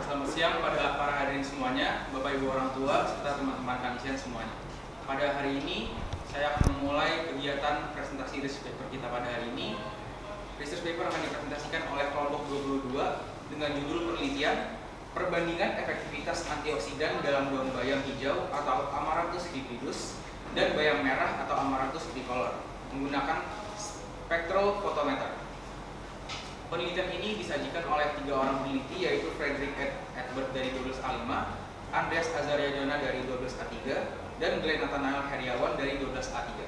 Selamat siang pada para hadirin semuanya, Bapak Ibu orang tua, serta teman-teman kanisian semuanya. Pada hari ini, saya akan memulai kegiatan presentasi research paper kita pada hari ini. Research paper akan dipresentasikan oleh kelompok 22 dengan judul penelitian perbandingan efektivitas antioksidan dalam daun bayam hijau atau Amaranthus bifidus dan bayam merah atau Amaranthus tricolor menggunakan spektrofotometer. Penelitian ini disajikan oleh 3 orang peneliti, yaitu Frederick Edward dari 12A5, Andreas Azaria Jona dari 12A3, dan Glenn Nathanael Heriawan dari 12A3.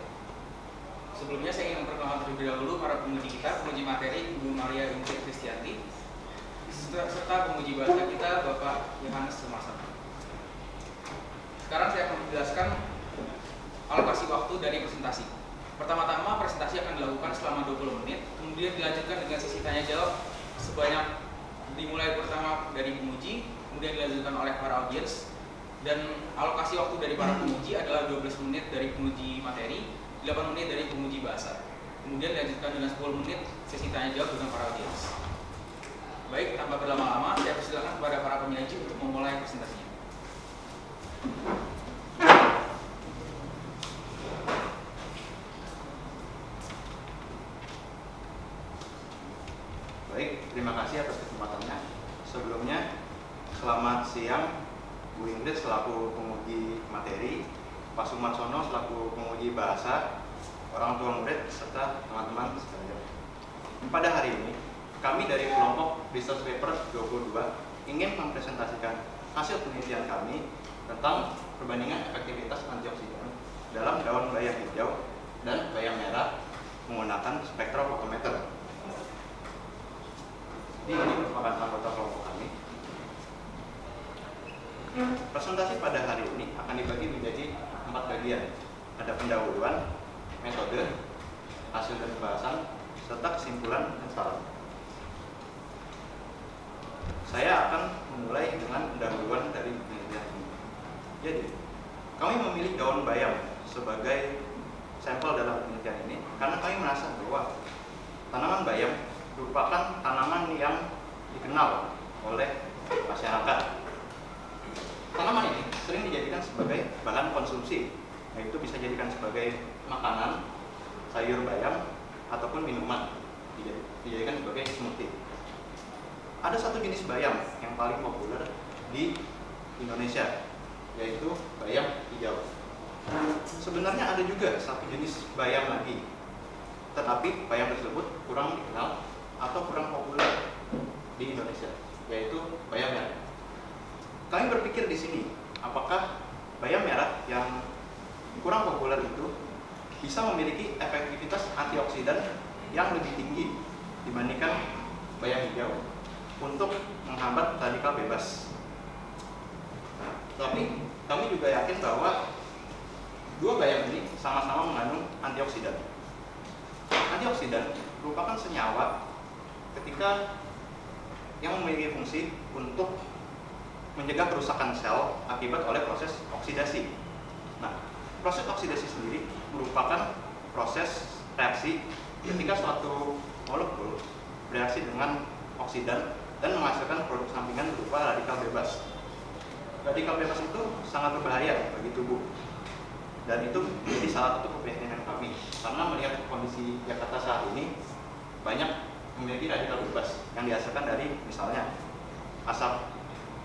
Sebelumnya saya ingin memperkenalkan terlebih dahulu para penguji kita, penguji materi Ibu Maria Ingrid Kristianti, serta penguji bahasa kita Bapak Yohanes Semasa. Sekarang saya akan menjelaskan alokasi waktu dari presentasi. Pertama-tama presentasi akan dilakukan selama 20 menit, kemudian dilanjutkan dengan sesi tanya jawab sebanyak dimulai pertama dari penguji, kemudian dilanjutkan oleh para audiens, dan alokasi waktu dari para penguji adalah 12 menit dari penguji materi, 8 menit dari penguji bahasa. Kemudian dilanjutkan dengan 10 menit sesi tanya jawab dengan para audiens. Baik, tanpa berlama-lama, saya persilakan kepada para penyaji untuk memulai presentasinya. Baik, terima kasih atas kesempatannya. Sebelumnya, selamat siang Bu Ingrid selaku penguji materi, Pak Sumarsono selaku penguji bahasa, orang tua murid, serta teman-teman sekalian. Pada hari ini, kami dari kelompok Research Paper 22 ingin mempresentasikan hasil penelitian kami tentang perbandingan efektivitas antioksidan dalam daun bayam hijau dan bayam merah menggunakan spektrofotometer. Ini merupakan anggota kelompok kami. Presentasi pada hari ini akan dibagi menjadi 4 bagian. Ada pendahuluan, metode, hasil dan pembahasan, serta kesimpulan dan saran. Saya akan memulai dengan pendahuluan dari penelitian ini. Jadi, kami memilih daun bayam sebagai sampel dalam penelitian ini karena kami merasa bahwa tanaman bayam merupakan tanaman yang dikenal oleh masyarakat. Tanaman ini sering dijadikan sebagai bahan konsumsi, yaitu bisa dijadikan sebagai makanan, sayur bayam, ataupun minuman, dijadikan sebagai smoothie. Ada satu jenis bayam yang paling populer di Indonesia, yaitu bayam hijau. Sebenarnya ada juga satu jenis bayam lagi, tetapi bayam tersebut kurang dikenal atau kurang populer di Indonesia, yaitu bayam merah. Kami berpikir di sini, apakah bayam merah yang kurang populer itu bisa memiliki efektivitas antioksidan yang lebih tinggi dibandingkan bayam hijau untuk menghambat radikal bebas. Tapi kami juga yakin bahwa dua bayam ini sama-sama mengandung antioksidan. Antioksidan merupakan senyawa ketika yang memiliki fungsi untuk mencegah kerusakan sel akibat oleh proses oksidasi. Nah, proses oksidasi sendiri merupakan proses reaksi ketika suatu molekul bereaksi dengan oksidan dan menghasilkan produk sampingan berupa radikal bebas. Radikal bebas itu sangat berbahaya bagi tubuh, dan itu menjadi salah satu keprihatinan kami karena melihat kondisi Jakarta saat ini banyak memiliki radikal bebas yang dihasilkan dari misalnya asap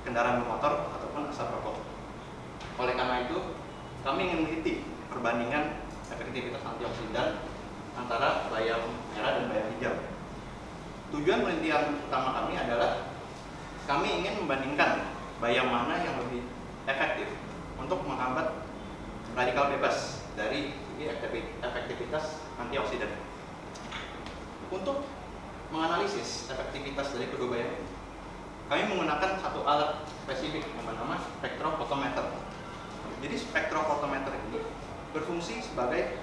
kendaraan bermotor ataupun asap rokok. Oleh karena itu, kami ingin meneliti perbandingan efektivitas antioksidan antara bayam merah dan bayam hijau. Tujuan penelitian utama kami adalah kami ingin membandingkan bayam mana yang lebih efektif untuk menghambat radikal bebas dari memiliki efektivitas antioksidan. Untuk menganalisis efektivitas dari kedua bayam ini, kami menggunakan satu alat spesifik yang bernama spektrofotometer. Jadi spektrofotometer ini berfungsi sebagai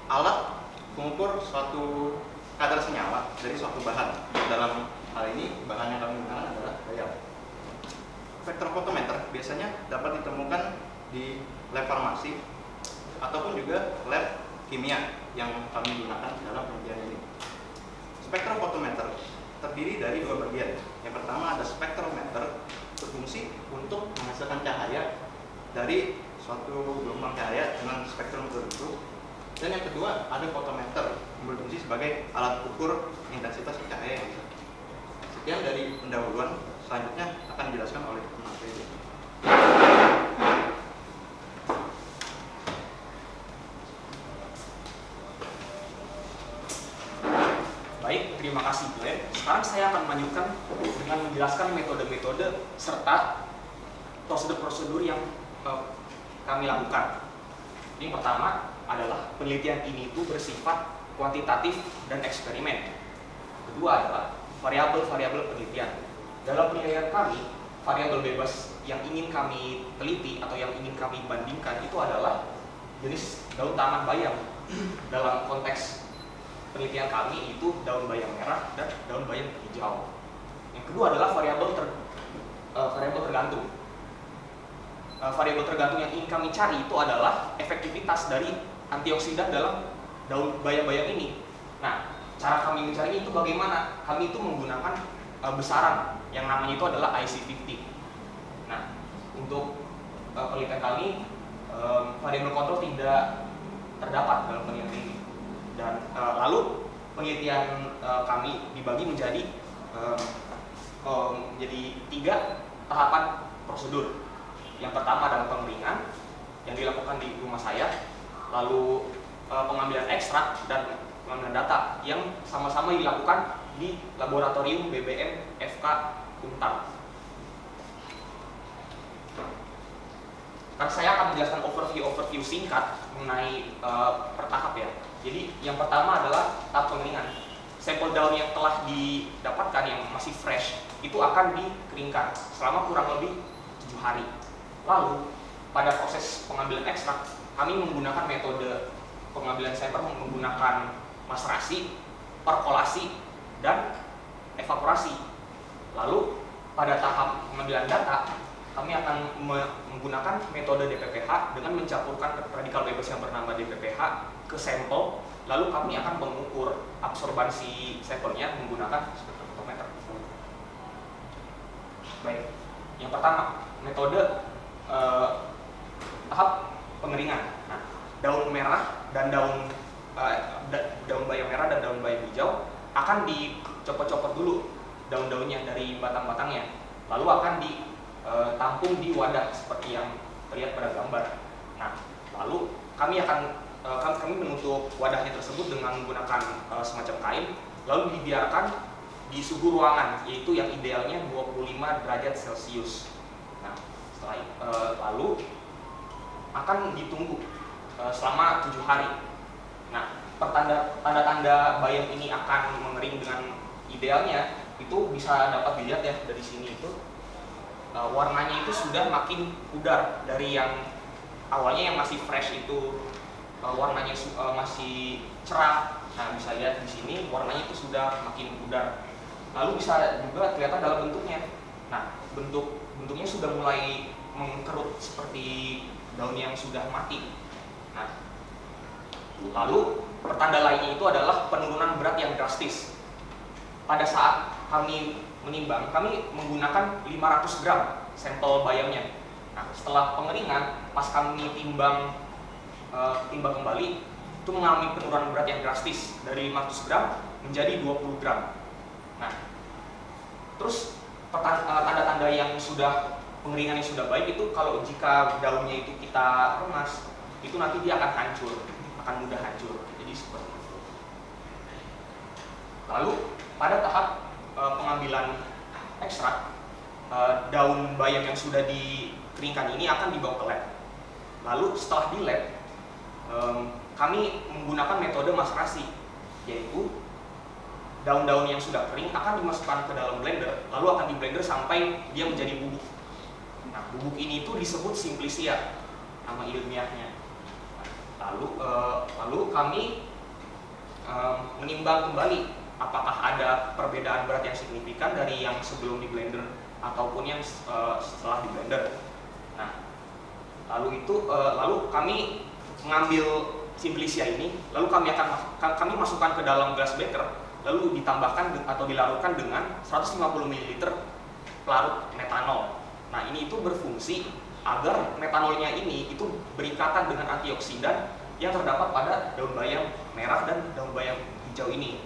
alat mengukur suatu kadar senyawa dari suatu bahan. Dalam hal ini bahan yang kami gunakan adalah bayam. Spektrofotometer biasanya dapat ditemukan di lab farmasi ataupun juga lab kimia yang kami gunakan dalam penelitian ini. Spektrofotometer terdiri dari dua bagian. Yang pertama ada spektrometer, berfungsi untuk menghasilkan cahaya dari suatu gelombang cahaya dengan spektrum tertentu. Dan yang kedua ada fotometer, yang berfungsi sebagai alat ukur intensitas cahaya yang bisa. Sekian dari pendahuluan, selanjutnya akan dijelaskan oleh Mas Fede. Baik, terima kasih Glenn. Sekarang saya akan melanjutkan dengan menjelaskan metode-metode serta prosedur-prosedur yang kami lakukan. Yang pertama adalah penelitian ini itu bersifat kuantitatif dan eksperimen. Kedua adalah variabel-variabel penelitian. Dalam penilaian kami, variabel bebas yang ingin kami teliti atau yang ingin kami bandingkan itu adalah jenis daun taman bayam. Dalam konteks penelitian kami itu daun bayam merah dan daun bayam hijau. Yang kedua adalah variabel tergantung. Variabel tergantung yang ingin kami cari itu adalah efektivitas dari antioksidan dalam daun bayam-bayam ini. Nah, cara kami mencari itu bagaimana? Kami itu menggunakan besaran yang namanya itu adalah IC50. Nah, untuk penelitian kami variabel kontrol tidak terdapat dalam penelitian ini. Dan lalu penelitian kami dibagi menjadi tiga tahapan prosedur. Yang pertama adalah pengeringan yang dilakukan di rumah saya, lalu pengambilan ekstrak dan pengambilan data yang sama-sama dilakukan di laboratorium BBM FK Untar. Kan saya akan menjelaskan overview singkat mengenai per tahap ya. Jadi yang pertama adalah tahap pengeringan. Sampel daun yang telah didapatkan yang masih fresh itu akan dikeringkan selama kurang lebih 7 hari. Lalu pada proses pengambilan ekstrak kami menggunakan metode pengambilan sampel menggunakan maserasi, perkolasi, dan evaporasi. Lalu pada tahap pengambilan data kami akan menggunakan metode DPPH dengan mencampurkan radikal bebas yang bernama DPPH ke sampel, lalu kami akan mengukur absorbansi sampelnya menggunakan spektrofotometer. Baik, yang pertama metode tahap pengeringan. Nah, daun merah dan daun bayam merah dan daun bayam hijau akan dicopot-copot dulu daun-daunnya dari batang-batangnya, lalu akan ditampung di wadah seperti yang terlihat pada gambar. Nah, lalu kami menutup wadahnya tersebut dengan menggunakan semacam kain, lalu dibiarkan di suhu ruangan, yaitu yang idealnya 25 derajat Celcius. Nah, setelah lalu akan ditunggu selama 7 hari. Nah, tanda-tanda bayam ini akan mengering dengan idealnya itu bisa dapat dilihat ya dari sini itu warnanya itu sudah makin pudar dari yang awalnya yang masih fresh itu warnanya masih cerah. Nah, bisa lihat di sini warnanya itu sudah makin pudar. Lalu bisa juga kelihatan dalam bentuknya. Nah, bentuknya sudah mulai mengkerut seperti daun yang sudah mati. Nah, lalu pertanda lainnya itu adalah penurunan berat yang drastis. Pada saat kami menimbang, kami menggunakan 500 gram sampel bayamnya. Nah, setelah pengeringan, pas kami timbang kembali, itu mengalami penurunan berat yang drastis dari 500 gram menjadi 20 gram. Nah, terus tanda-tanda yang sudah pengeringan yang sudah baik itu kalau jika daunnya itu kita remas, itu nanti dia akan hancur, akan mudah hancur. Jadi seperti itu. Lalu pada tahap pengambilan ekstrak, daun bayam yang sudah dikeringkan ini akan dibawa ke lab. Lalu setelah di lab, kami menggunakan metode maserasi, yaitu daun-daun yang sudah kering akan dimasukkan ke dalam blender, lalu akan di blender sampai dia menjadi bubuk. Nah, bubuk ini itu disebut simplicia, nama ilmiahnya. Lalu kami menimbang kembali apakah ada perbedaan berat yang signifikan dari yang sebelum di blender ataupun yang setelah di blender. Nah, lalu kami mengambil simplicia ini, lalu kami masukkan ke dalam glass beaker, lalu ditambahkan atau dilarutkan dengan 150 ml pelarut metanol. Nah, ini itu berfungsi agar metanolnya ini itu berikatan dengan antioksidan yang terdapat pada daun bayam merah dan daun bayam hijau ini.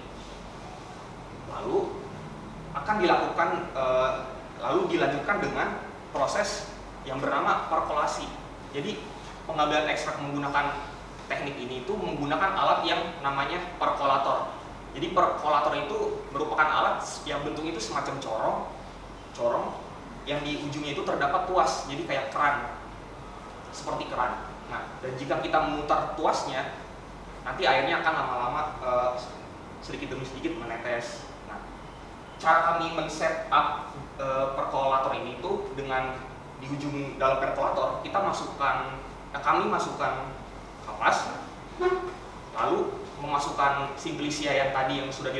Lalu akan dilanjutkan dengan proses yang bernama perkolasi. Jadi pengambilan ekstrak menggunakan teknik ini itu menggunakan alat yang namanya perkolator. Jadi perkolator itu merupakan alat yang bentuknya itu semacam corong yang di ujungnya itu terdapat tuas, jadi kayak keran, seperti keran. Nah, dan jika kita memutar tuasnya, nanti airnya akan lama-lama sedikit demi sedikit menetes. Nah, cara kami men-set up perkolator ini itu dengan di ujung dalam perkolator kami masukkan kapas, lalu memasukkan simplicia yang tadi yang sudah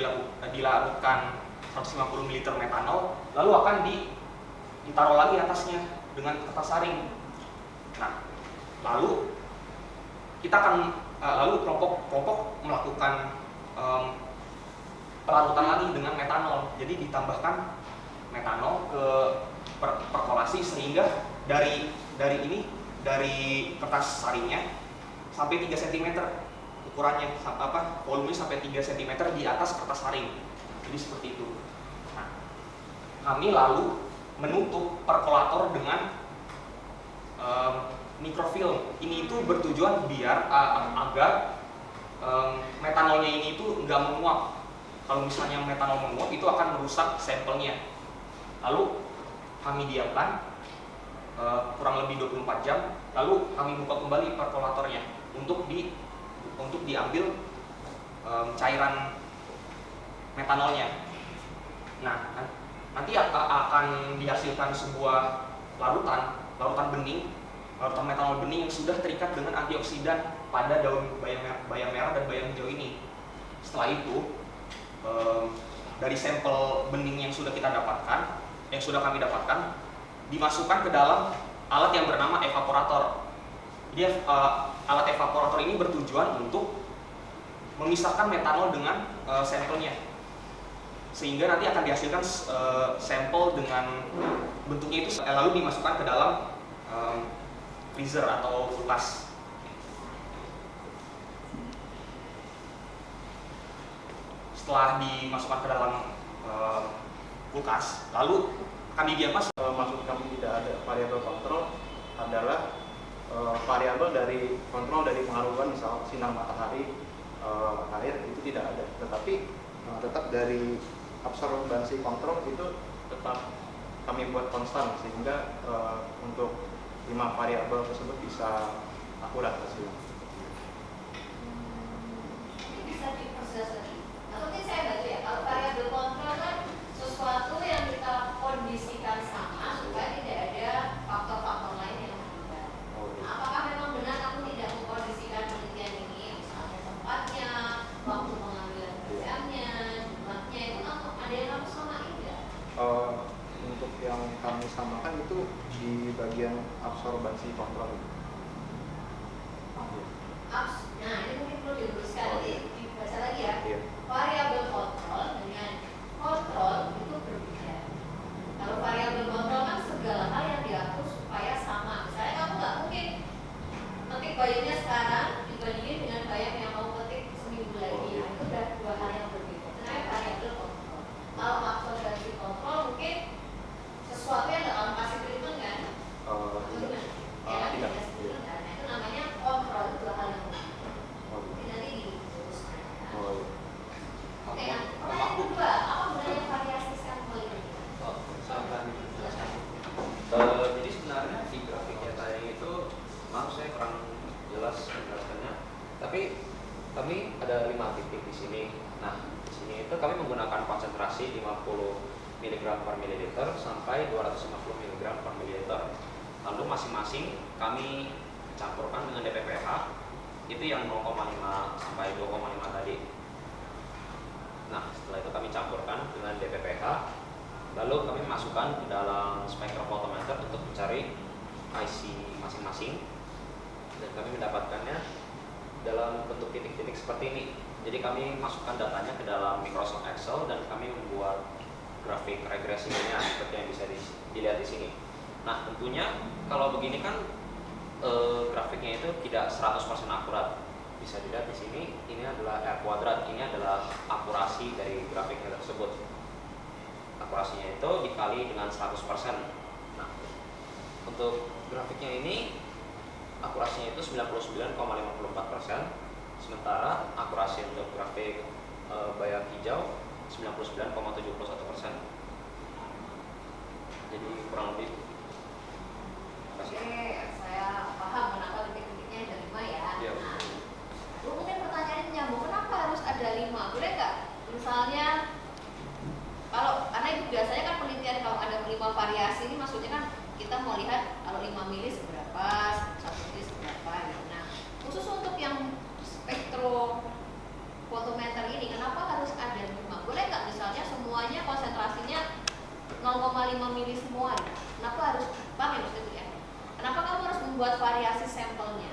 dilarutkan 150 ml metanol, lalu akan ditaruh lagi atasnya dengan kertas saring. Nah, lalu kita akan kelompok melakukan pelarutan lagi dengan metanol. Jadi ditambahkan metanol ke perkolasi sehingga dari kertas saringnya sampai 3 cm ukurannya, volumenya sampai 3 cm di atas kertas saring. Jadi seperti itu. Nah, kami lalu menutup perkolator dengan mikrofilm. Ini itu bertujuan biar agar metanolnya ini itu nggak menguap. Kalau misalnya metanol menguap itu akan merusak sampelnya. Lalu kami diamkan kurang lebih 24 jam. Lalu kami buka kembali perkolatornya untuk diambil cairan metanolnya. Nah, nanti akan dihasilkan sebuah larutan metanol bening yang sudah terikat dengan antioksidan pada daun bayam merah dan bayam hijau ini. Setelah itu, dari sampel bening yang sudah kami dapatkan, dimasukkan ke dalam alat yang bernama evaporator. Jadi alat evaporator ini bertujuan untuk memisahkan metanol dengan sampelnya, sehingga nanti akan dihasilkan sampel dengan bentuknya itu, lalu dimasukkan ke dalam freezer atau kulkas. Setelah dimasukkan ke dalam kulkas, lalu akan didiamkan. Maksud kami tidak ada variabel kontrol adalah variabel dari kontrol dari pengaruhan misal sinar matahari, air itu tidak ada, tetapi tetap dari absorbansi kontrol itu tetap kami buat konstan sehingga untuk 5 variabel tersebut bisa akurat hasilnya. Ini bisa diperjelas lagi. Mungkin saya bantu ya. Kalau variabel kontrol kan sesuatu yang kita kondisikan sama supaya tidak ada faktor-faktor lain yang berubah. Nah, apakah memang benar kamu tidak mengkondisikan penelitian ini, misalnya tempatnya, waktu pengambilan bayamnya, jumlahnya, itu ada yang kamu samain nggak? Untuk yang kami samakan itu di bagian absorbansi kontrol. Nah, ini mungkin perlu diluruskan, dibaca lagi ya. Iya. Variabel kontrol dengan kontrol itu berbeda. Kalau variabel kontrol kan segala hal yang diatur supaya sama. Misalnya kamu nggak mungkin petik bayamnya sekarang dibandingin dengan bayam yang mau petik seminggu lagi. Nah, itu udah 2 hal yang berbeda. Itu namanya variabel kontrol. Kalau absorbansi kontrol mungkin sesuatu yang nggak kamu kasih treatment kan? Gimana? Ya kan tidak kasih treatment kan? Nah, itu namanya kontrol, itu 2 hal yang berbeda. Jadi nanti diluruskan ya. Oke, nah, pertanyaan kedua, apa gunanya variasi sampel ini? Saya akan dijelaskan. ada 5 titik di sini. Nah, di sini itu kami menggunakan konsentrasi 50 mg per mililiter sampai 250 mg per mililiter. Lalu masing-masing kami campurkan dengan DPPH itu yang 0,5 sampai 2,5 tadi. Nah, setelah itu kami campurkan dengan DPPH, lalu kami masukkan ke dalam spektrofotometer untuk mencari IC masing-masing, dan kami mendapatkannya dalam bentuk titik-titik seperti ini. Jadi kami masukkan datanya ke dalam Microsoft Excel dan kami membuat grafik regresinya seperti yang bisa dilihat di sini. Nah, tentunya kalau begini kan grafiknya itu tidak 100% akurat. Bisa dilihat di sini, ini adalah R kuadrat, ini adalah akurasi dari grafiknya tersebut. Akurasinya itu dikali dengan 100%. Nah, untuk grafiknya ini akurasinya itu 99,54%, sementara akurasi untuk grafik bayam hijau 99,71%. Jadi kurang lebih. Oke, saya paham kenapa titik-titiknya ada 5 ya. Iya. Nah, mungkin pertanyaannya nyambung, kenapa harus ada 5? Boleh nggak? Misalnya, karena itu biasanya kan penelitian kalau ada 5 variasi ini maksudnya kan kita mau lihat kalau 5 mili seberapa, 1 mili seberapa gitu. Nah, khusus untuk yang spektrofotometer ini, kenapa harus ada 5? Boleh nggak misalnya semuanya konsentrasinya 0,5 mili semua gitu? Kenapa harus, paham ya maksudnya ya? Kenapa kamu harus membuat variasi sampelnya?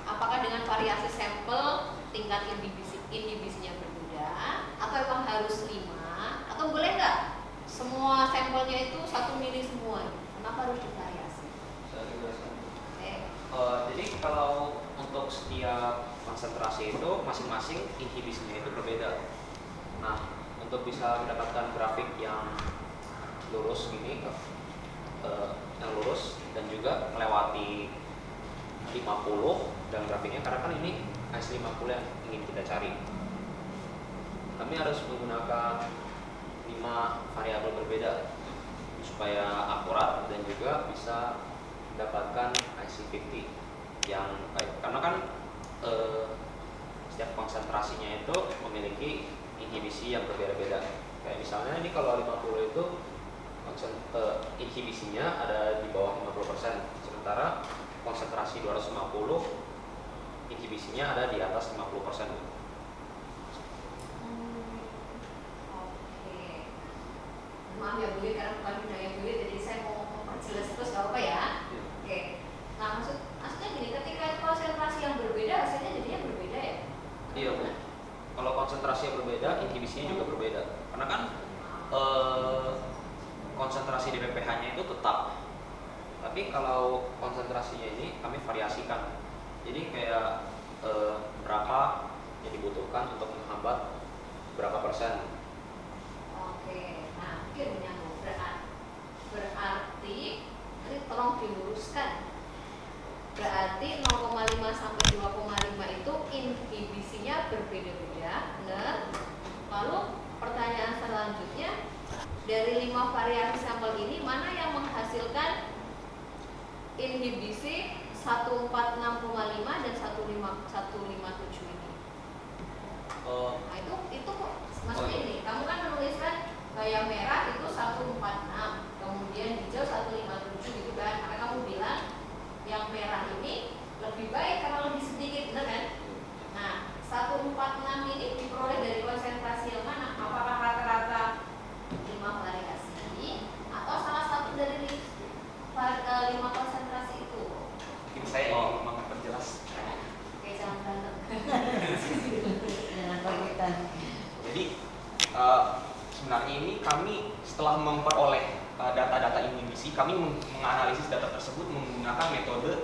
Apakah dengan variasi sampel tingkat inhibisinya berbeda, atau emang harus 5, atau boleh nggak semua sampelnya itu 1 mili semua? Kenapa harus divariasi? Jadi kalau untuk setiap konsentrasi itu masing-masing inhibisinya itu berbeda. Nah, untuk bisa mendapatkan grafik yang lurus gini, yang lurus dan juga melewati 50 dan grafiknya, karena kan ini IC50 yang ingin kita cari. Kami harus menggunakan 5 variabel berbeda supaya akurat dan juga bisa mendapatkan IC50 yang baik. Karena kan setiap konsentrasinya itu memiliki inhibisi yang berbeda-beda. Kayak misalnya ini kalau 50 itu inhibisinya ada di bawah 50%, sementara konsentrasi 250 inhibisinya ada di atas 50%. Oke. Maaf ya Bu, karena bukan bidangnya Bu, jadi saya mau memperjelas terus gak apa ya. Oke. Nah, maksudnya gini, ketika konsentrasi yang berbeda hasilnya jadinya berbeda ya? Iya Bu. Kalau konsentrasi yang berbeda, inhibisinya juga berbeda. Karena kan konsentrasi DPPH-nya itu tetap. Tapi kalau konsentrasinya ini kami variasikan. Jadi kayak berapa yang dibutuhkan untuk menghambat berapa persen. Oke. Nah, mungkin menyambung berarti ini tolong diluruskan. Berarti 0,5 sampai 2,5 itu inhibisinya berbeda-beda, benar? Lalu pertanyaan selanjutnya, dari 5 variasi sampel ini mana yang menghasilkan inhibisi 146,5 dan 157 ini? Nah, itu maksudnya ini, kamu kan menuliskan bayam merah itu 146, kemudian hijau 157 gitu kan? Karena kamu bilang yang merah ini lebih baik karena lebih sedikit, benar kan? Nah, 146 ini diperoleh dari konsentrasi yang mana? Apakah rata-rata 5 variasi atau salah satu dari 5 konsentrasi itu? Mungkin saya ingin memperjelas. Oke, jangan berantem. Jangan rebutan. Jadi sebenarnya ini kami setelah memperoleh data-data inhibisi, kami menganalisis data tersebut menggunakan metode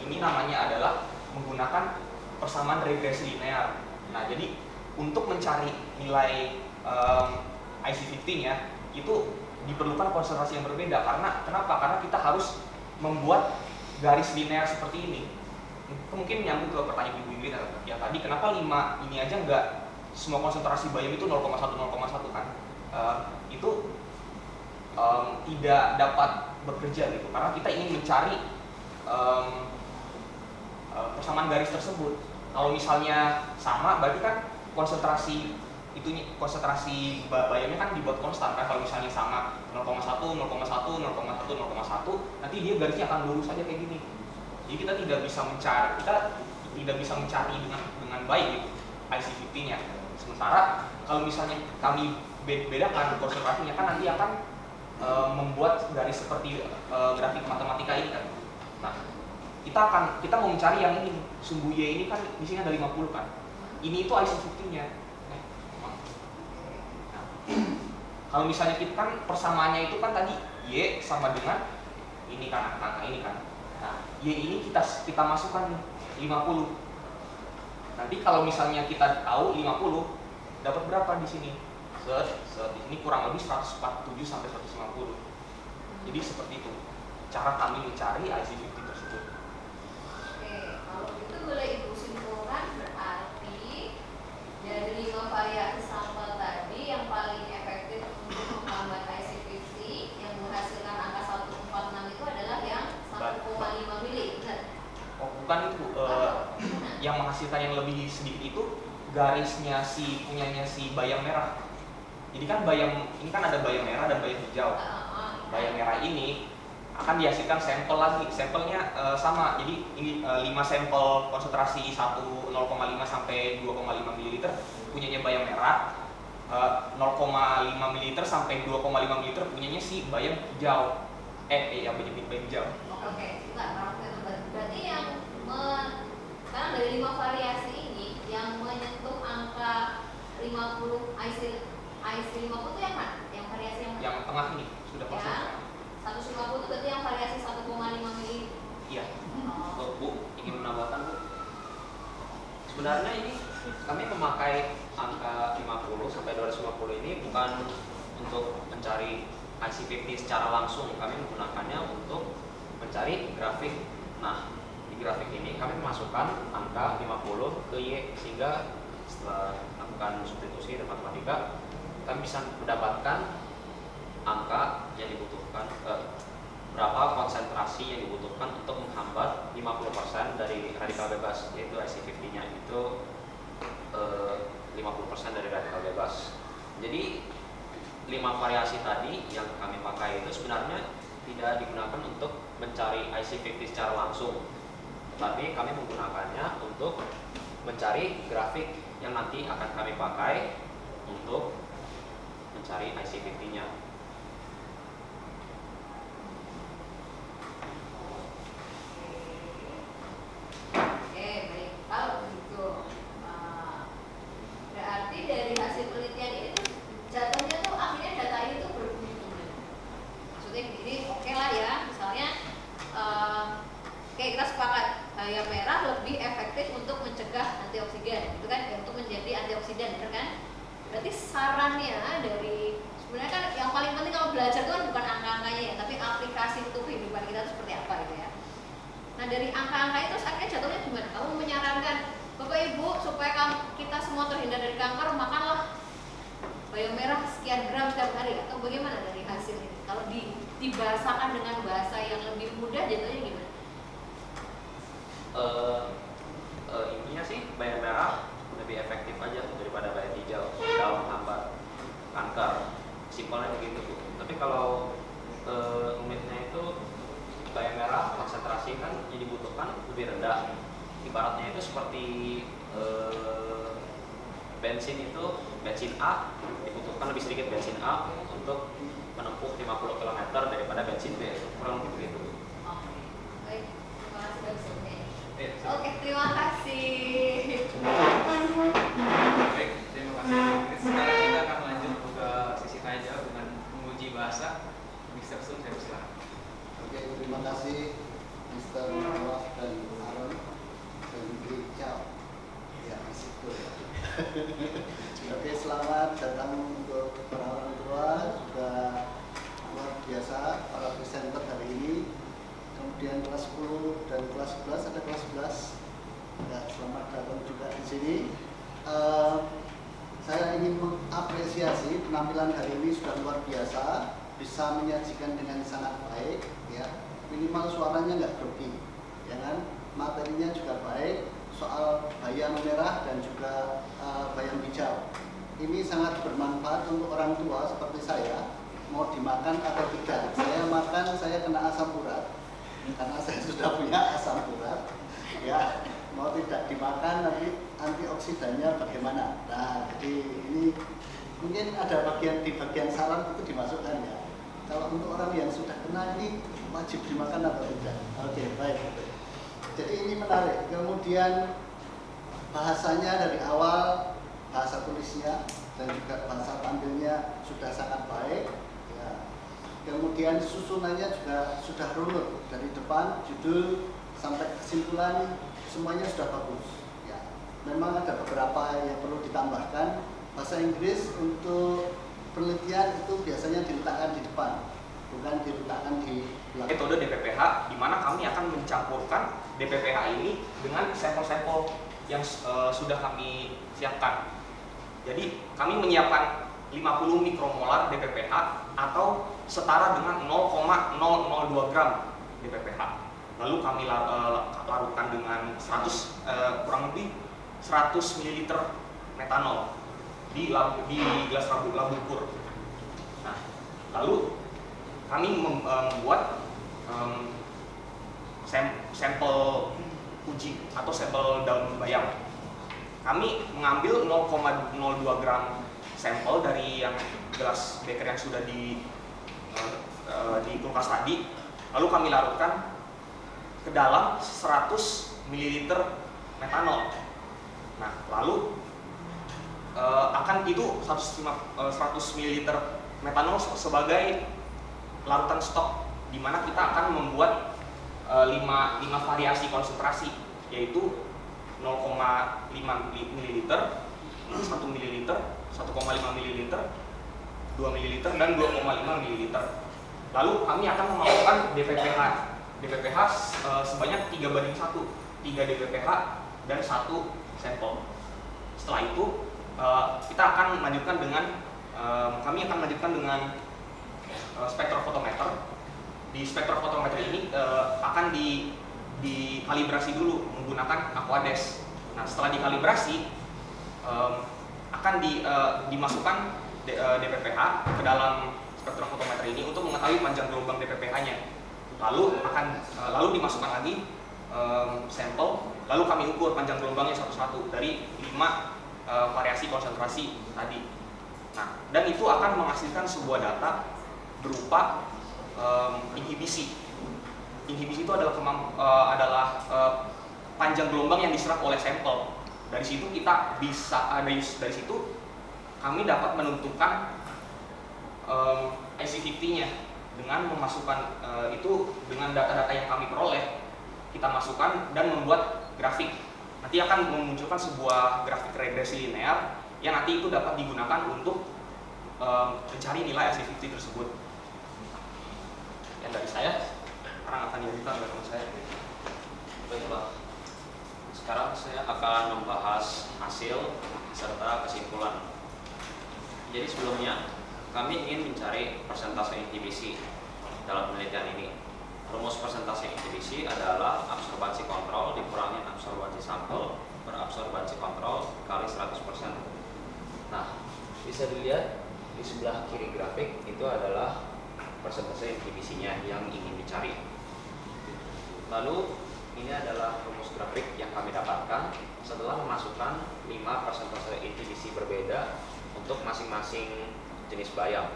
ini namanya adalah menggunakan persamaan regresi linear. Nah, jadi untuk mencari nilai IC15 ya, itu diperlukan konsentrasi yang berbeda. Karena kenapa? Karena kita harus membuat garis linear seperti ini. Itu mungkin nyambung ke pertanyaan Ibu Ingrid ya tadi, kenapa 5 ini aja nggak semua konsentrasi bayam itu 0,1 kan? Itu tidak dapat bekerja gitu, karena kita ingin mencari persamaan garis tersebut. Kalau misalnya sama, berarti kan konsentrasi bayamnya kan dibuat konstan kan. Kalau misalnya sama 0,1, 0,1, 0,1, 0,1, nanti dia garisnya akan lurus saja kayak gini. Jadi kita tidak bisa mencari dengan baik gitu IC50-nya. Sementara kalau misalnya kami bedakan konsentrasinya kan nanti akan membuat garis seperti grafik matematika ini kan. Nah, kita mau mencari yang ini, sumbu Y ini kan di sini ada 50 kan. Ini itu IC50-nya. Nah, kalau misalnya kita kan persamaannya itu kan tadi Y sama dengan ini kan, angka ini kan. Nah, Y ini kita masukkan 50. Nanti kalau misalnya kita tahu 50, dapat berapa di sini? Di sini kurang lebih 147 sampai 150. Jadi seperti itu cara kami mencari IC50 tersebut. Oke, kalau gitu boleh Ibu simpulkan berarti dari 5 variasi sampel tadi yang paling efektif untuk menghambat IC50 yang menghasilkan angka 146 itu adalah yang 1,5 mili, benar? Oh, bukan itu. Yang menghasilkan yang lebih sedikit itu garisnya punyanya si bayam merah. Jadi kan ini kan ada bayam merah dan bayam hijau. Bayam merah ini akan dihasilkan sampel lagi. Sampelnya sama. Jadi ini 5 sampel konsentrasi 0,5 sampai 2,5 ml punyanya bayam merah. 0,5 ml sampai 2,5 ml punyanya si bayam hijau. Bayam hijau. Oke, sebentar. Berarti yang sekarang dari 5 variasi ini yang menyentuh angka 50 IC50 itu yang mana? Yang variasi yang mana? Yang tengah ini sudah pasti. Ya, 150 itu berarti yang variasi 1,5 mili. Iya. Bu, ingin menambahkan Bu. Sebenarnya ini kami memakai angka 50 sampai 250 ini bukan untuk mencari IC50 secara langsung, kami menggunakannya untuk mencari grafik. Nah, di grafik ini kami memasukkan angka 50 ke Y sehingga setelah melakukan substitusi dan matematika kami bisa mendapatkan angka yang dibutuhkan, berapa konsentrasi yang dibutuhkan untuk menghambat 50% dari radikal bebas, yaitu IC50-nya itu 50% dari radikal bebas. Jadi 5 variasi tadi yang kami pakai itu sebenarnya tidak digunakan untuk mencari IC50 secara langsung, tetapi kami menggunakannya untuk mencari grafik yang nanti akan kami pakai untuk mencari IC50-nya. Oke, baik. Kalau begitu, berarti dari hasil penelitian ini tuh jatuhnya tuh akhirnya data ini tuh berbunyi. Maksudnya gini, oke lah ya, misalnya kita sepakat bayam merah lebih efektif untuk mencegah antioksidan, itu kan untuk menjadi antioksidan, benar kan? Berarti sarannya dari sebenarnya kan yang paling penting kalau belajar itu kan bukan angka-angkanya ya, tapi aplikasi untuk kehidupan kita itu seperti apa gitu ya. Nah dari angka-angka itu akhirnya jatuhnya gimana? Kamu menyarankan Bapak Ibu supaya kita semua terhindar dari kanker, makanlah bayam merah sekian gram setiap hari, atau bagaimana dari hasil ini? Kalau dibahasakan dengan bahasa yang lebih mudah jatuhnya gimana? Intinya sih bayam merah lebih efektif aja daripada bayam hijau dalam menghambat kanker, simpelnya begitu Bu. Tapi kalau unitnya itu bayam merah konsentrasi kan yang dibutuhkan lebih rendah. Ibaratnya itu seperti bensin A dibutuhkan lebih sedikit bensin A untuk menempuh 50 km daripada bensin B, kurang lebih begitu. Oke, baik, terima kasih Pak Sumi. Siap. Oke, terima kasih. Baik, terima kasih. Sekarang kita akan lanjut ke sesi tanya jawab dengan menguji bahasa. Mr. Sun, saya persilakan. Oke, terima kasih Mr. Noah dan Aaron dan Ciao. Ya, meskipun ya. Oke, selamat datang untuk para orang tua, juga luar biasa para presenter hari ini. Kemudian kelas 10 dan kelas 11, ada kelas 11. Ya, selamat datang juga di sini. Saya ingin mengapresiasi penampilan hari ini sudah luar biasa, bisa menyajikan dengan sangat baik, ya. Minimal suaranya nggak grogi, ya kan? Materinya juga baik, soal bayam merah dan juga bayam hijau. Ini sangat bermanfaat untuk orang tua seperti saya, mau dimakan atau tidak. Saya makan, saya kena asam urat karena saya sudah punya asam urat. Ya, mau tidak dimakan nanti antioksidannya bagaimana. Nah, jadi ini mungkin ada di bagian salam itu dimasukkan ya. Kalau untuk orang yang sudah kena ini wajib dimakan atau tidak? Oke, baik. Jadi ini menarik. Kemudian bahasanya dari awal, bahasa tulisnya dan juga bahasa tampilnya sudah sangat baik. Ya. Kemudian susunannya juga sudah runut dari depan judul sampai kesimpulan semuanya sudah bagus. Ya. Memang ada beberapa yang perlu ditambahkan. Bahasa Inggris untuk penelitian itu biasanya diletakkan di depan, bukan diletakkan di belakang. Metode DPPH di mana kami akan mencampurkan DPPH ini dengan sampel-sampel yang sudah kami siapkan. Jadi kami menyiapkan 50 mikromolar DPPH atau setara dengan 0,002 gram DPPH. Lalu kami larutkan dengan kurang lebih 100 ml metanol di gelas labu ukur. Nah, lalu kami membuat sampel uji atau sampel daun bayam. Kami mengambil 0,02 gram sampel dari yang gelas beker yang sudah di kulkas tadi, lalu kami larutkan ke dalam 100 ml metanol. Nah, lalu akan itu 100 ml metanol sebagai larutan stok, di mana kita akan membuat 5 variasi konsentrasi, yaitu 0,5 ml, 1 ml, 1,5 ml, 2 ml, dan 2,5 ml. Lalu kami akan memasukkan DPPH sebanyak 3:1, 3 DPPH dan 1 sampel. Setelah itu kita akan melanjutkan dengan kami akan melanjutkan dengan spektrofotometer. Di spektrofotometer ini akan dikalibrasi dulu menggunakan Aquades. Nah, setelah dikalibrasi akan dimasukkan DPPH ke dalam spektrofotometer ini untuk mengetahui panjang gelombang DPPH-nya. Lalu dimasukkan lagi sampel, lalu kami ukur panjang gelombangnya satu-satu dari 5 variasi konsentrasi tadi. Nah, dan itu akan menghasilkan sebuah data berupa inhibisi. Inhibisi itu adalah panjang gelombang yang diserap oleh sampel. Dari situ kita bisa dari situ kami dapat menentukan IC50-nya dengan memasukkan itu dengan data-data yang kami peroleh, kita masukkan dan membuat grafik. Nanti akan memunculkan sebuah grafik regresi linear yang nanti itu dapat digunakan untuk mencari nilai IC50 tersebut. Yang dari saya, sekarang akan dilanjutkan oleh teman saya. Baiklah, sekarang saya akan membahas hasil serta kesimpulan. Jadi sebelumnya kami ingin mencari persentase inhibisi dalam penelitian ini. Rumus persentase inhibisi adalah absorbansi kontrol dikurangi absorbansi sampel per absorbansi kontrol kali 100%. Nah, bisa dilihat di sebelah kiri grafik itu adalah persentase inhibisinya yang ingin dicari. Lalu ini adalah rumus grafik yang kami dapatkan setelah memasukkan 5 persentase inhibisi berbeda untuk masing-masing jenis bayam.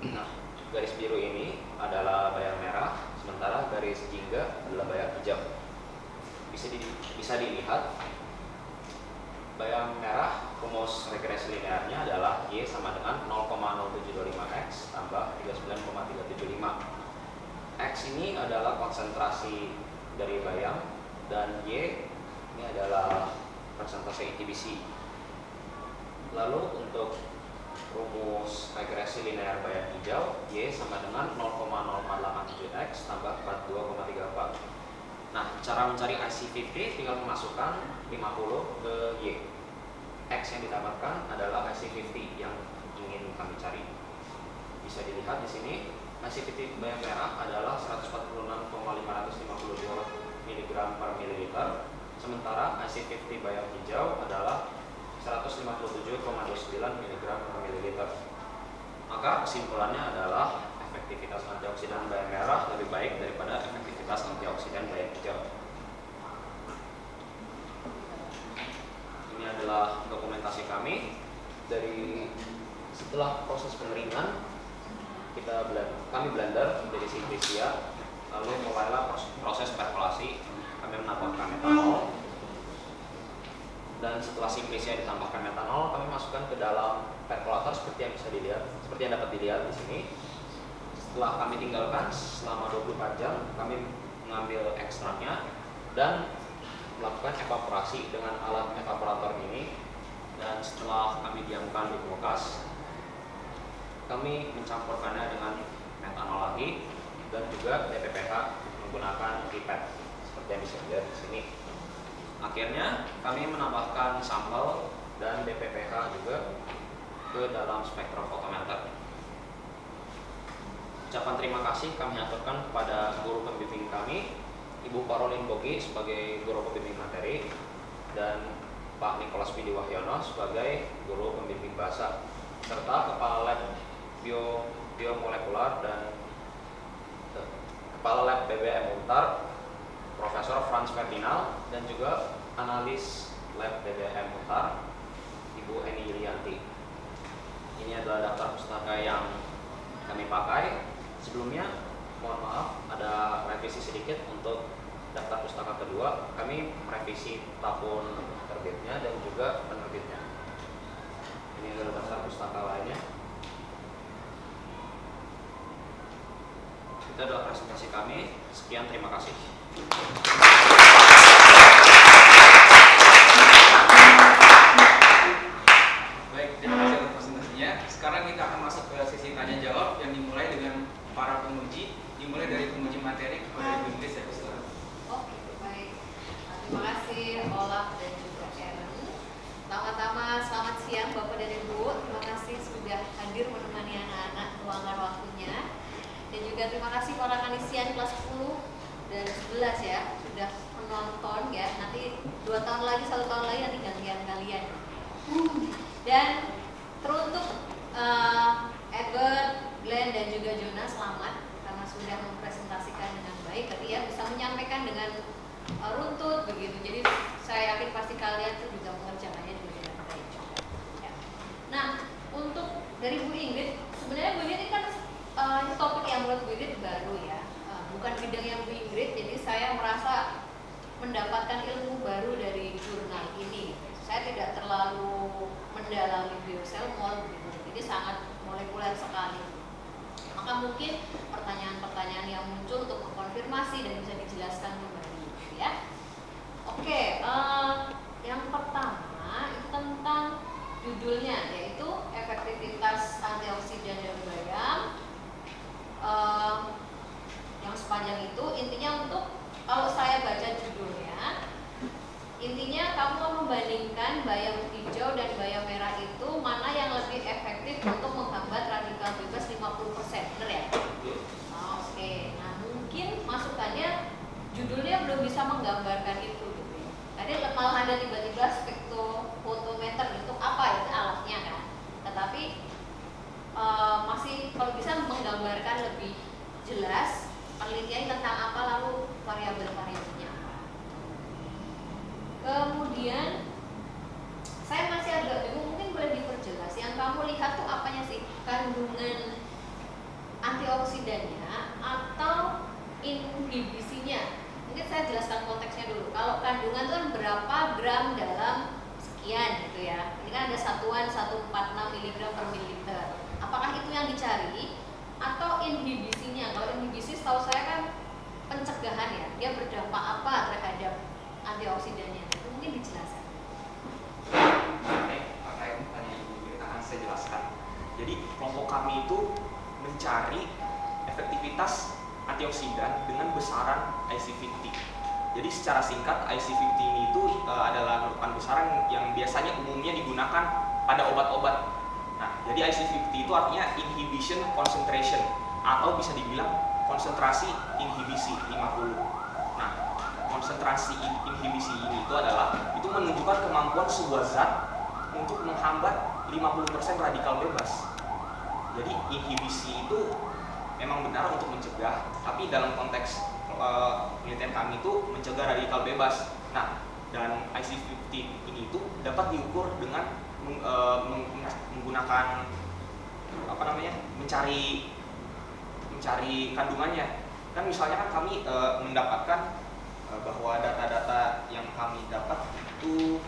Nah, garis biru ini adalah bayam merah, sementara garis jingga adalah bayam hijau. Bisa dilihat bayam merah rumus regresi linearnya adalah Y sama dengan 0,0725X tambah 39,375. X ini adalah konsentrasi dari bayam dan Y ini adalah persentase inhibisi. Lalu untuk rumus regresi linear bayam hijau, Y sama dengan 0,0487X tambah 42,34. Nah, cara mencari IC50 tinggal memasukkan 50 ke Y. X yang didapatkan adalah IC50 yang ingin kami cari. Bisa dilihat di sini, IC50 bayam merah adalah 146,552 mg per ml, sementara sementara IC50 bayam hijau adalah 157,29 mg per mililiter. Maka kesimpulannya adalah efektivitas antioksidan bayam merah lebih baik daripada efektivitas antioksidan bayam hijau. Ini adalah dokumentasi kami dari setelah proses pengeringan kami blender menjadi simplisia, lalu mulailah proses perkolasi. Kami menambahkan metanol, dan setelah simplisia ditambahkan metanol, kami masukkan ke dalam perkolator seperti yang dapat dilihat di sini. Setelah kami tinggalkan selama 24 jam, kami mengambil ekstraknya dan melakukan evaporasi dengan alat evaporator ini. Dan setelah kami diamkan di kulkas, kami mencampurkannya dengan metanol lagi dan juga DPPH menggunakan pipet seperti yang bisa dilihat di sini. Akhirnya kami menambahkan sambal dan DPPH juga ke dalam spektrofotometer. Ucapan terima kasih kami aturkan kepada guru pembimbing kami, Ibu Caroline Bogi sebagai guru pembimbing materi, dan Pak Nikolas Pidi Wahyono sebagai guru pembimbing bahasa, serta Kepala Lab Biomolekular dan Kepala Lab BBM Untar, Profesor Franz Ferdinand, dan juga Analis Lab BBM Untar, Ibu Eni Yulianti. Ini adalah daftar pustaka yang kami pakai. Sebelumnya, mohon maaf, ada revisi sedikit untuk daftar pustaka kedua. Kami merevisi tahun terbitnya dan juga penerbitnya. Ini adalah daftar pustaka lainnya. Itu adalah presentasi kami. Sekian, terima kasih. Baik, terima kasih atas presentasinya. Sekarang kita akan masuk ke sesi tanya jawab yang dimulai dengan para penguji, dimulai dari penguji materi kepada Ibu Ingrid Sepustra. Oke, baik. Terima kasih Olaf dan juga Aaron. Pertama-tama selamat siang Bapak dan Ibu. Terima kasih sudah hadir menemani anak-anak meluangkan waktunya. Dan juga terima kasih para kanisian kelas 10 dan 11 ya, sudah menonton ya. Nanti 2 tahun lagi, 1 tahun lagi nanti gantian kalian. Dan teruntuk Edward, Glenn dan juga Jonas, selamat karena sudah mempresentasikan dengan baik. Tapi ya bisa menyampaikan dengan runtut begitu. Jadi saya yakin pasti kalian tuh juga mengerjakannya dengan baik juga. Ya. Nah, untuk dari Bu Ingrid, sebenarnya Bu Ingrid ini kan ini topik yang menurut Bu Ingrid baru ya, bukan bidang yang Bu Ingrid, jadi saya merasa mendapatkan ilmu baru dari jurnal ini. Saya tidak terlalu mendalami biosel mol gitu, jadi sangat molekuler sekali. Maka mungkin pertanyaan-pertanyaan yang muncul untuk mengkonfirmasi dan bisa dijelaskan kembali, gitu ya. Oke, yang pertama itu tentang judulnya, yaitu efektivitas antioksidan daun bayam. Yang sepanjang itu intinya untuk, kalau saya baca judulnya, intinya kamu membandingkan bayam hijau dan bayam merah itu mana yang lebih efektif untuk menghambat radikal bebas 50%, benar ya? Oke, nah mungkin masukannya judulnya belum bisa menggambarkan itu gitu ya. Tadi malah ada tiba-tiba spektrofotometer itu apa ya alatnya kan, tetapi masih kalau bisa menggambarkan lebih jelas penelitian tentang apa, lalu variabel-variabelnya apa. Kemudian saya masih agak bingung, mungkin boleh diperjelas yang kamu lihat tuh apanya sih, kandungan antioksidannya atau inhibisinya? Mungkin saya jelaskan konteksnya dulu. Kalau kandungan itu kan berapa gram dalam sekian gitu ya. Ini kan ada satuan 146 mg per mililiter. Apakah itu yang dicari atau inhibisinya? Kalau inhibisi setahu saya kan pencegahan ya, dia berdampak apa terhadap antioksidannya, itu mungkin dijelaskan. Oke, pakai pertanyaan Ibu akan saya jelaskan. Jadi kelompok kami itu mencari efektivitas antioksidan dengan besaran IC50. Jadi secara singkat IC50 ini itu adalah merupakan besaran yang biasanya umumnya digunakan pada obat-obat. Nah, jadi IC50 itu artinya inhibition concentration atau bisa dibilang konsentrasi inhibisi 50. Nah, konsentrasi konsentrasi inhibisi ini itu adalah itu menunjukkan kemampuan sebuah zat untuk menghambat 50% radikal bebas. Jadi inhibisi itu memang benar untuk mencegah, tapi dalam konteks penelitian kami itu mencegah radikal bebas. Nah, dan IC50 ini itu dapat diukur dengan menggunakan mencari kandungannya. Kan misalnya kan kami mendapatkan bahwa data-data yang kami dapat itu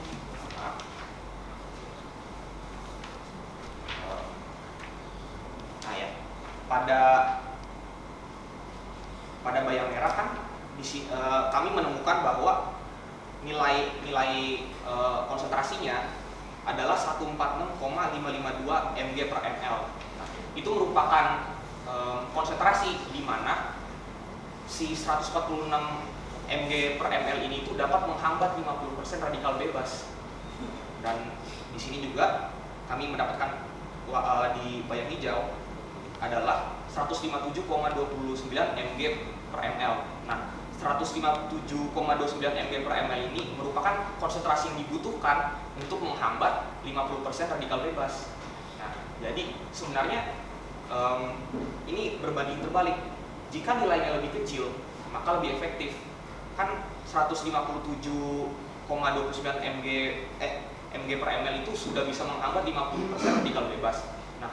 pada bayam merah kan kami menemukan bahwa nilai konsentrasinya adalah 146,552 mg per ml. Nah, itu merupakan konsentrasi di mana si 146 mg per ml ini itu dapat menghambat 50% radikal bebas. Dan di sini juga kami mendapatkan di bayam hijau adalah 157,29 mg per ml. Nah, 157,29 mg per ml ini merupakan konsentrasi yang dibutuhkan untuk menghambat 50% radikal bebas. Nah, jadi sebenarnya ini berbanding terbalik. Jika nilainya lebih kecil, maka lebih efektif. Kan 157,29 mg per ml itu sudah bisa menghambat 50% radikal bebas. Nah,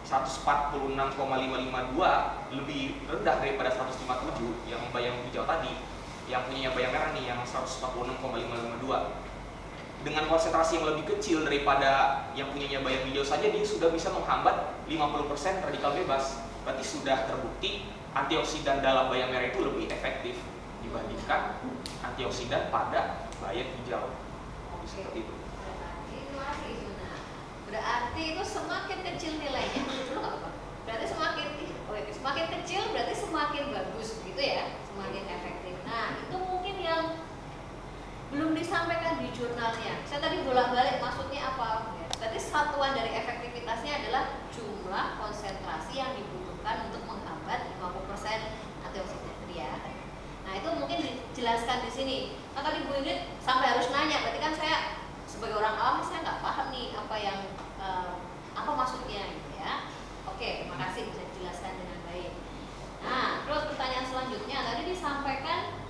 146,552 lebih rendah daripada 157 yang bayam hijau tadi, yang punya bayam merah nih yang 146,552. Dengan konsentrasi yang lebih kecil daripada yang punyanya bayam hijau saja, dia sudah bisa menghambat 50% radikal bebas. Berarti sudah terbukti antioksidan dalam bayam merah itu lebih efektif dibandingkan antioksidan pada bayam hijau. Seperti itu. Berarti itu semakin kecil nilainya, dulu nggak apa? Berarti semakin kecil berarti semakin bagus, gitu ya, semakin efektif. Nah, itu mungkin yang belum disampaikan di jurnalnya. Saya tadi bolak-balik maksudnya apa? Berarti satuan dari efektivitasnya adalah jumlah konsentrasi yang dibutuhkan untuk menghambat 50% antioksidan tadi ya. Nah, itu mungkin dijelaskan di sini. Nah, tadi Bu Ingrid sampai harus nanya, berarti kan saya sebagai orang awam saya nggak paham nih apa maksudnya gitu ya. Oke, terima kasih bisa dijelaskan dengan baik. Nah, terus pertanyaan selanjutnya tadi disampaikan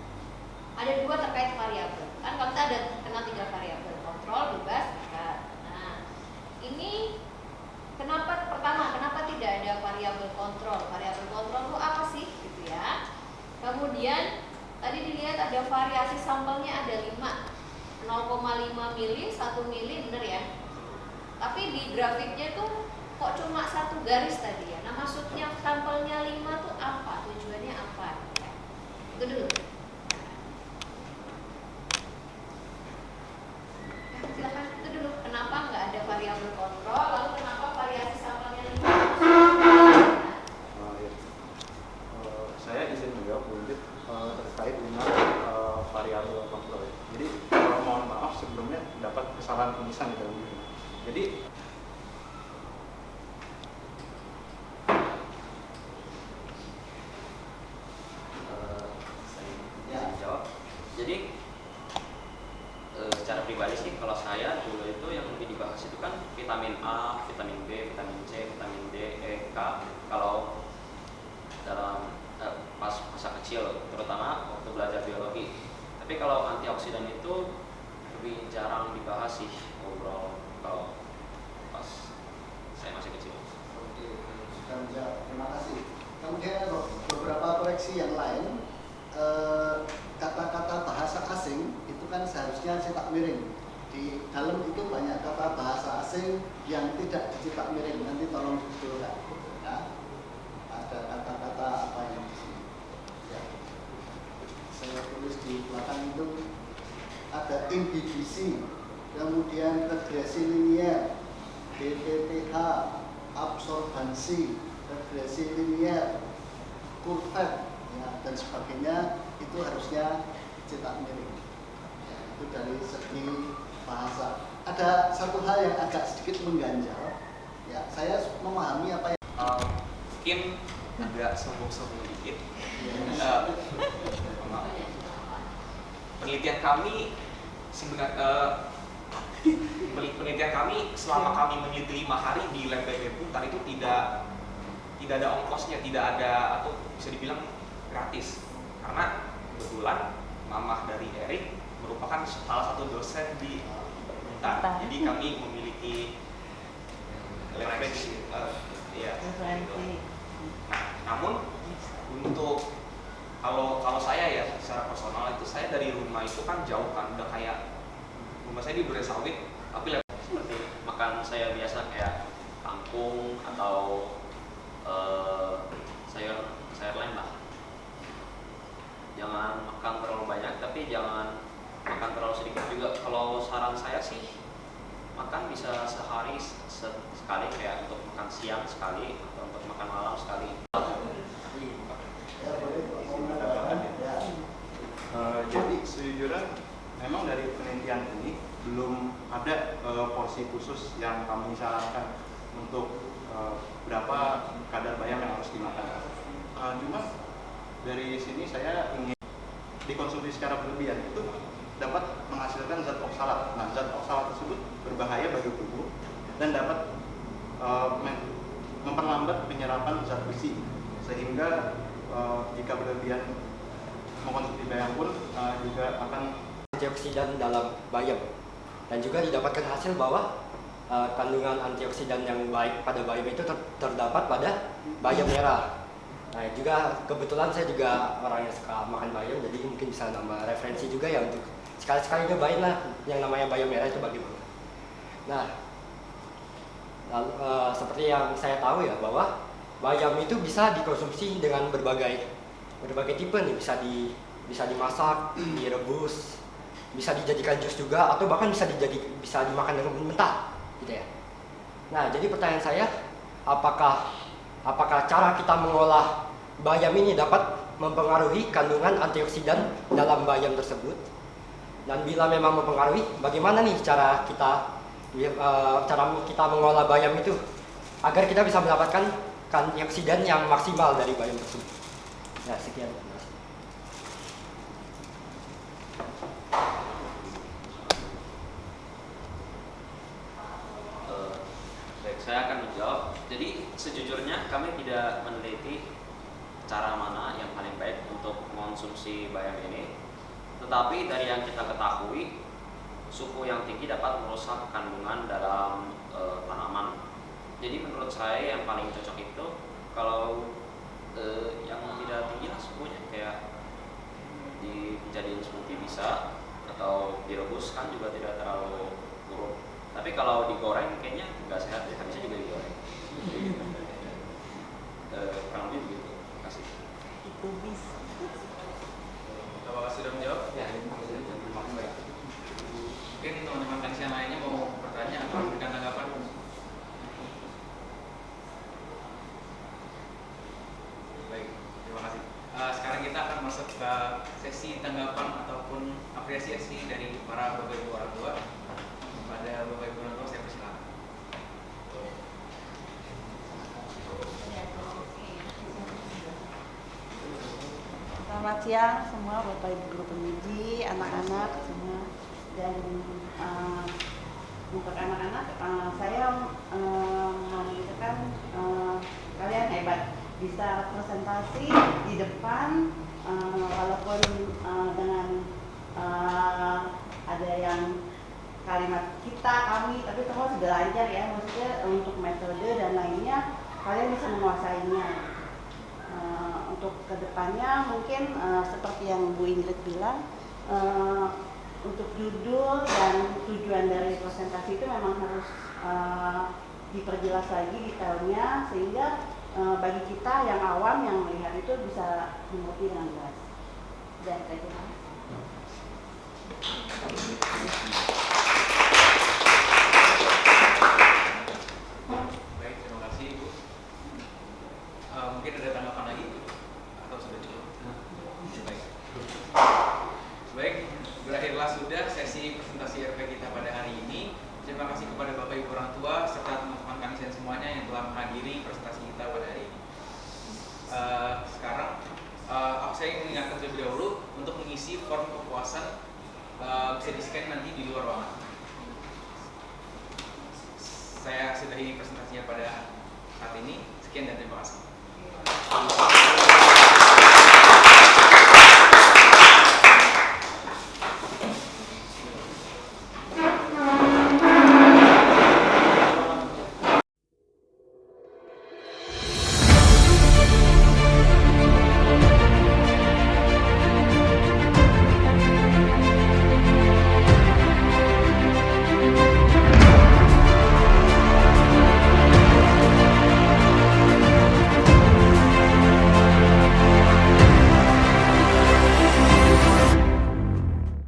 ada dua terkait variabel. Kan kalau kita ada kenal 3 variabel, kontrol, bebas, dekat. Nah, ini kenapa tidak ada variabel kontrol? Variabel kontrol itu apa sih gitu ya? Kemudian tadi dilihat ada variasi sampelnya ada 5. 0,5 mili, 1 mili, bener ya? Tapi di grafiknya tuh kok cuma 1 garis tadi ya? Nah, maksudnya sampelnya 5 tuh apa? Tujuannya apa? Ya. Itu dulu. Silakan, itu dulu. Kenapa nggak ada variabel kontrol? Lalu kenapa variasi sampelnya 5? Saya izin menjawab mungkin terkait dengan variabel kontrol. Jadi mohon maaf sebelumnya dapat kesalahan penulisan di dalam buku. Jadi saya jawab. Jadi secara pribadi sih kalau saya dulu itu yang lebih dibahas itu kan vitamin A, vitamin B, vitamin C, vitamin D, E, K. Kalau dalam pas masa kecil, terutama waktu belajar biologi. Tapi kalau antioksidan itu lebih jarang dibahas sih, ngobrol kalau pas saya masih kecil. Oke, sudah menjawab. Terima kasih. Kemudian ada beberapa koreksi yang lain. Kata-kata bahasa asing itu kan seharusnya cetak miring. Di dalam itu banyak kata bahasa asing yang tidak dicetak miring. Nanti tolong dibetulkan. Ya. Ada kata-kata apa yang di sini? Ya. Saya tulis di belakang itu ada inhibisi, kemudian regresi linier, DPPH, absorbansi, regresi linier, kurvet, ya, dan sebagainya itu harusnya cetak miring. Ya, itu dari segi bahasa. Ada satu hal yang agak sedikit mengganjal. Ya, saya memahami apa yang Mungkin agak sombong-sombong dikit. penelitian kami sebenarnya penelitian kami selama kami meneliti 5 hari di lab BPM Untar itu tidak ada ongkosnya, tidak ada, atau bisa dibilang gratis, karena kebetulan mamah dari Erik merupakan salah satu dosen di Untar, jadi kami memiliki referensi. Ya, Referensi. nah, namun untuk kalau saya ya secara personal itu, saya dari rumah itu kan jauh kan, udah kayak rumah saya di Durensawit, tapi Seperti makan saya biasa kayak kangkung atau sayur lain lah. Jangan makan terlalu banyak, tapi jangan makan terlalu sedikit juga. Kalau saran saya sih makan bisa sehari sekali, kayak untuk makan siang sekali atau untuk makan malam sekali. Ya, boleh Pak. Mau menambahkan? Ya. Jadi sejujurnya memang dari penelitian ini belum ada porsi khusus yang kami sarankan untuk berapa kadar bayam yang harus dimakan. Cuma dari sini saya ingin dikonsumsi secara berlebihan itu dapat menghasilkan zat oksalat. Nah, zat oksalat tersebut berbahaya bagi tubuh dan dapat memperlambat penyerapan zat besi, sehingga jika berlebihan mengkonsumsi bayam pun juga akan antioksidan dalam bayam, dan juga didapatkan hasil bahwa kandungan antioksidan yang baik pada bayam itu terdapat pada bayam merah. Nah, juga kebetulan saya juga orang yang suka makan bayam, jadi mungkin bisa nambah referensi juga ya untuk sekali-sekali nyobain lah yang namanya bayam merah itu bagaimana. Nah, lalu, seperti yang saya tahu ya bahwa bayam itu bisa dikonsumsi dengan berbagai tipe nih, bisa dimasak, direbus, bisa dijadikan jus juga, atau bahkan bisa dimakan dengan mentah, gitu ya. Nah, jadi pertanyaan saya, apakah cara kita mengolah bayam ini dapat mempengaruhi kandungan antioksidan dalam bayam tersebut? Dan bila memang mempengaruhi, bagaimana nih cara kita mengolah bayam itu agar kita bisa mendapatkan antioksidan yang maksimal dari bayam tersebut? Ya, sekian. Baik, saya akan menjawab. Jadi sejujurnya kami tidak meneliti cara mana yang paling baik untuk mengonsumsi bayam ini. Tetapi dari yang kita ketahui, suhu yang tinggi dapat merusak kandungan dalam tanaman. Jadi menurut saya yang paling cocok itu kalau yang tidak tinggi lah suhunya, kayak dijadiin smoothie bisa, atau direbus kan juga tidak terlalu buruk. Tapi kalau digoreng kayaknya nggak sehat ya, habisnya juga digoreng. Kurang lebih begitu. Terima kasih. Itu bisa. Apakah sudah menjawab? Ya, Baik. Mungkin teman-teman kansian lainnya mau bertanya atau memberikan tanggapan? Baik, terima kasih. Sekarang kita akan masuk ke sesi tanggapan ataupun apresiasi dari para bapak ibu orang tua. Pada bapak ibu orang tua saya persilakan. Selamat siang semua Bapak Ibu guru pendidik, anak-anak semua. Dan untuk anak-anak saya mengatakan kalian hebat, bisa presentasi di depan walaupun dengan ada yang kalimat kita, kami, tapi semua sudah lancar ya, maksudnya untuk metode dan lainnya kalian bisa menguasainya. Untuk kedepannya mungkin seperti yang Bu Ingrid bilang, untuk judul dan tujuan dari presentasi itu memang harus diperjelas lagi detailnya, sehingga bagi kita yang awam yang melihat itu bisa mengerti dengan jelas. Dan saya kira. Baik, terima kasih Ibu. Mungkin ada tanggapan lagi atau sudah cukup? Baik. Baik, berakhirlah sudah sesi presentasi RP kita pada hari ini. Terima kasih kepada Bapak Ibu orang tua serta teman-teman kansian semuanya yang telah menghadiri presentasi kita pada hari ini. Sekarang saya ingin mengingatkan terlebih dahulu untuk mengisi bisa di scan nanti di luar ruangan. Saya sudahi presentasinya pada saat ini. Sekian dan terima kasih.